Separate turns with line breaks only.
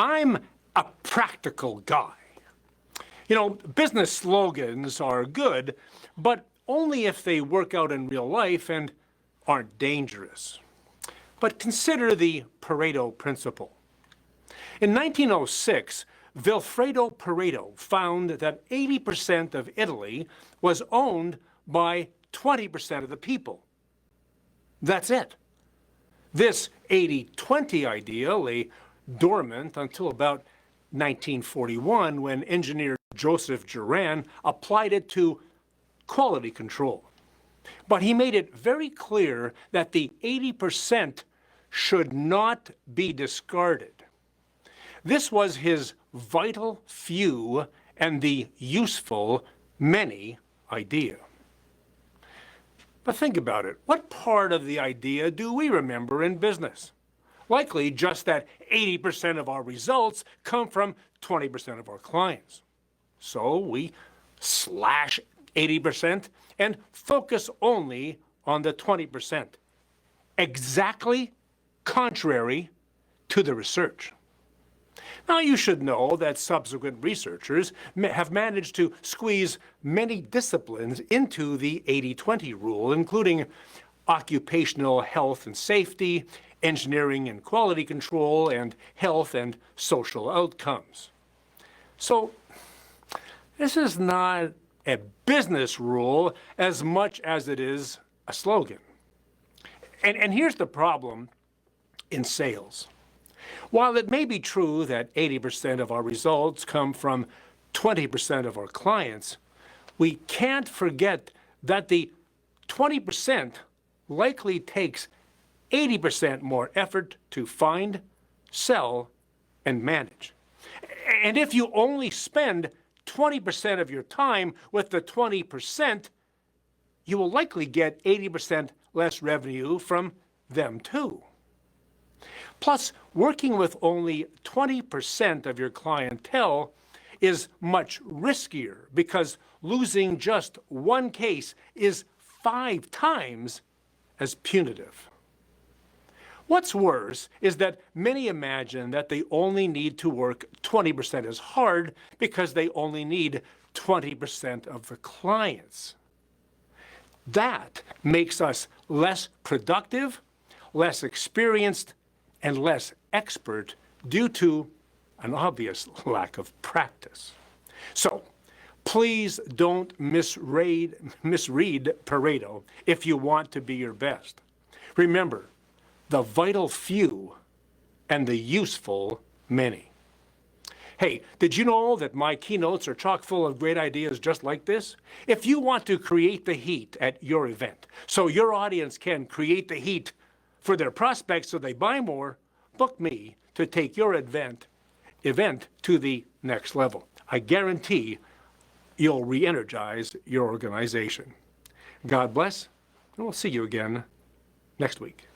I'm a practical guy. You know, business slogans are good, but only if they work out in real life and aren't dangerous. But consider the Pareto principle. In 1906, Vilfredo Pareto found that 80% of Italy was owned by 20% of the people. That's it. This 80-20 idea lay dormant until about 1941 when engineer Joseph Juran applied it to quality control. But he made it very clear that the 80% should not be discarded. This was his vital few and the useful many idea. But think about it. What part of the idea do we remember in business? Likely just that 80% of our results come from 20% of our clients. So we slash 80% and focus only on the 20%. Exactly contrary to the research. Now, you should know that subsequent researchers have managed to squeeze many disciplines into the 80-20 rule, including occupational health and safety, engineering and quality control, and health and social outcomes. So, this is not a business rule as much as it is a slogan. And here's the problem in sales. While it may be true that 80% of our results come from 20% of our clients, we can't forget that the 20% likely takes 80% more effort to find, sell, and manage. And if you only spend 20% of your time with the 20%, you will likely get 80% less revenue from them too. Plus, working with only 20% of your clientele is much riskier because losing just one case is 5 times as punitive. What's worse is that many imagine that they only need to work 20% as hard because they only need 20% of the clients. That makes us less productive, less experienced, and less expert due to an obvious lack of practice. So, please don't misread Pareto if you want to be your best. Remember, the vital few and the useful many. Hey, did you know that my keynotes are chock full of great ideas just like this? If you want to create the heat at your event, so your audience can create the heat for their prospects so they buy more, book me to take your event to the next level. I guarantee you'll re-energize your organization. God bless, and we'll see you again next week.